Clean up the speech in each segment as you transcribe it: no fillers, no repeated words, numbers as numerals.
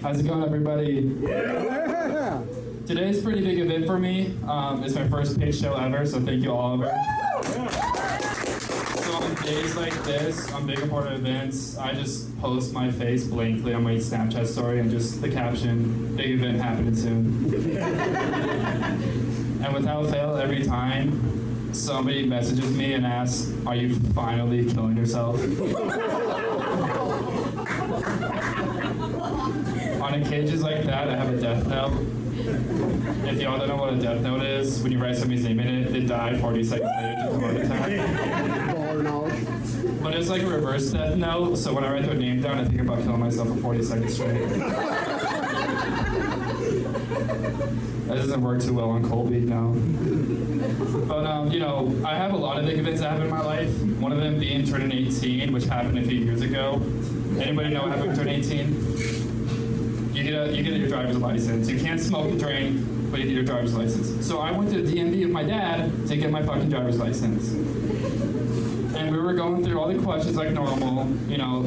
How's it going, everybody? Yeah. Today's a pretty big event for me. It's my first pitch show ever, so thank you all. So on days like this, on big important events, I just post my face blankly on my Snapchat story and just the caption, big event happening soon. And without fail, every time somebody messages me and asks, are you finally killing yourself? On occasions like that, I have a death note. If y'all don't know what a death note is, when you write somebody's name in it, they die 40 seconds later due to a heart attack. But it's like a reverse death note, so when I write their name down, I think about killing myself for 40 seconds straight. That doesn't work too well on Colby, no. But, I have a lot of big events that happen in my life. One of them being turning 18, which happened a few years ago. Anybody know what happened when you turn 18? You get your driver's license. You can't smoke and drink, but you get your driver's license. So I went to the DMV with my dad to get my fucking driver's license. And we were going through all the questions like normal.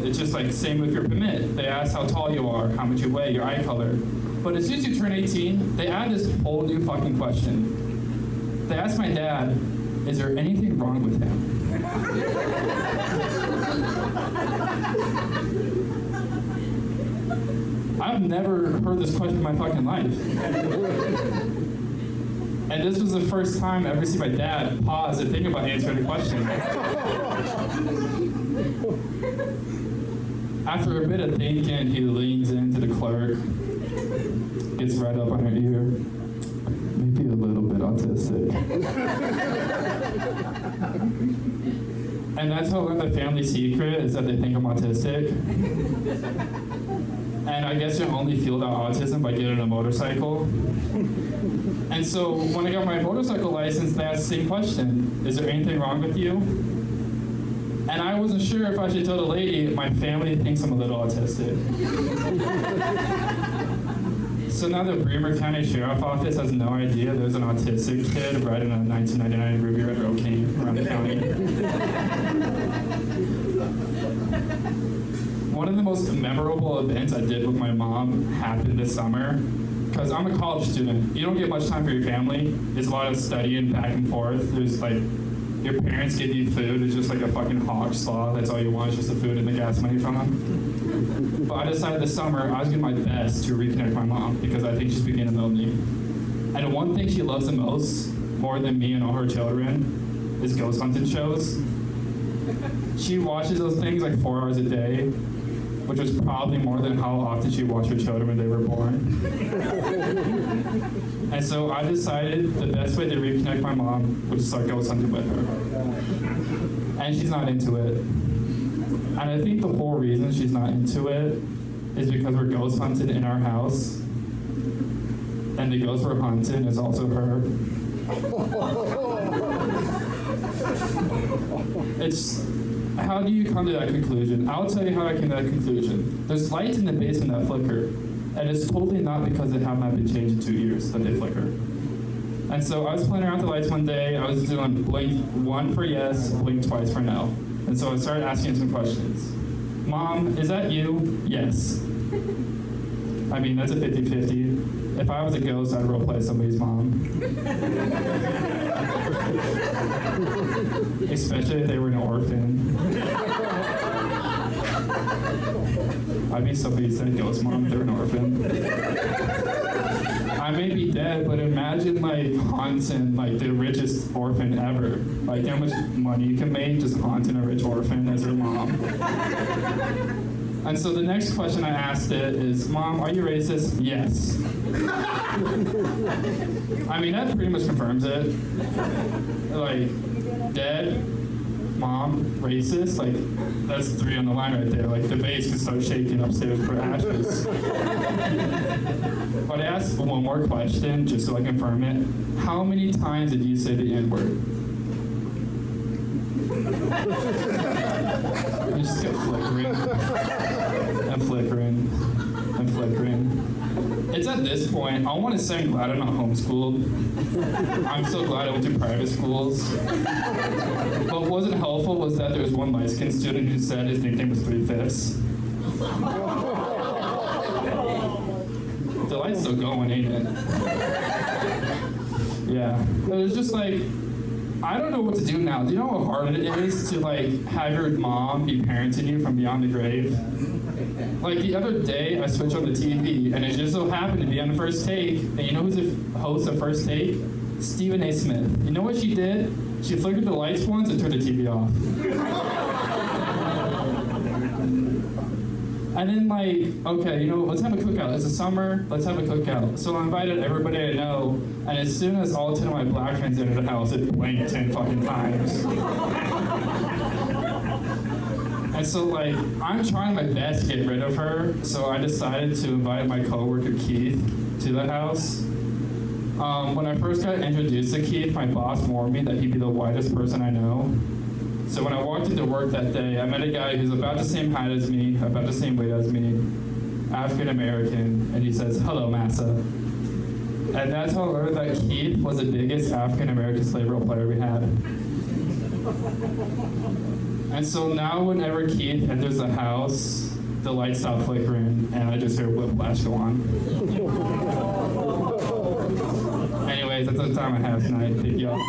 It's just like same with your permit. They ask how tall you are, how much you weigh, your eye color. But as soon as you turn 18, they add this whole new fucking question. They asked my dad, is there anything wrong with him? I've never heard this question in my fucking life. And this was the first time I ever seen my dad pause and think about answering the question. After a bit of thinking, he leans into the clerk, gets right up on her ear. Maybe a little bit autistic. And that's how I learned the family secret, is that they think I'm autistic. And I guess you only feel that autism by getting a motorcycle. And so when I got my motorcycle license, they asked the same question. Is there anything wrong with you? And I wasn't sure if I should tell the lady, my family thinks I'm a little autistic. So now the Bremer County Sheriff Office has no idea there's an autistic kid riding a 1999 Ruby Red Rocane around the county. One of the most memorable events I did with my mom happened this summer, because I'm a college student. You don't get much time for your family. It's a lot of studying back and forth. There's like, your parents give you food. It's just like a fucking hog slaw. That's all you want, is just the food and the gas money from them. But I decided this summer I was doing my best to reconnect my mom, because I think she's beginning to know me. And the one thing she loves the most, more than me and all her children, is ghost hunting shows. She watches those things like 4 hours a day, which was probably more than how often she watched her children when they were born. And so I decided the best way to reconnect my mom was to start ghost hunting with her. And she's not into it. And I think the whole reason she's not into it is because we're ghost hunted in our house. And the ghost we're hunting is also her. How do you come to that conclusion? I'll tell you how I came to that conclusion. There's lights in the basement that flicker, and it's totally not because they have not been changed in 2 years that they flicker. And so I was playing around with the lights one day. I was doing blink 1 for yes, blink twice for no. And so I started asking some questions. Mom, is that you? Yes. I mean, that's a 50-50. If I was a ghost, I'd roleplay somebody's mom. Especially if they were an orphan. I mean, somebody said ghost mom, they're an orphan. I may be dead, but imagine like haunting like the richest orphan ever. Like how much money you can make just haunting a rich orphan as her mom. And so the next question I asked it is, Mom, are you racist? Yes. I mean, that pretty much confirms it. Like, dead, mom, racist, like, that's 3 on the line right there. Like, the bass can start shaking upstairs for ashes. But I asked one more question, just so I confirm it. How many times did you say the N-word? You just kept flickering, and flickering, and flickering. It's at this point, I want to say I'm glad I'm not homeschooled. I'm so glad I went to private schools. But what wasn't helpful was that there was one light-skinned student who said his nickname was 3/5. light's still going, ain't it? Yeah. But it's just like, I don't know what to do now. Do you know how hard it is to like have your mom be parenting you from beyond the grave? Like the other day, I switched on the TV, and it just so happened to be on the First Take. And you know who's the host of First Take? Stephen A. Smith. You know what she did? She flickered the lights once and turned the TV off. And then like, okay, you know, let's have a cookout. It's the summer, let's have a cookout. So I invited everybody I know, and as soon as all 10 of my black friends entered the house, it blanked 10 fucking times. And so like, I'm trying my best to get rid of her, so I decided to invite my coworker Keith to the house. When I first got introduced to Keith, my boss warned me that he'd be the whitest person I know. So when I walked into work that day, I met a guy who's about the same height as me, about the same weight as me, African American, and he says, "Hello, Massa." And that's how I learned that Keith was the biggest African American slave role player we had. And so now whenever Keith enters the house, the lights stop flickering, and I just hear Whiplash go on. Anyways, that's the time I have tonight. Thank y'all.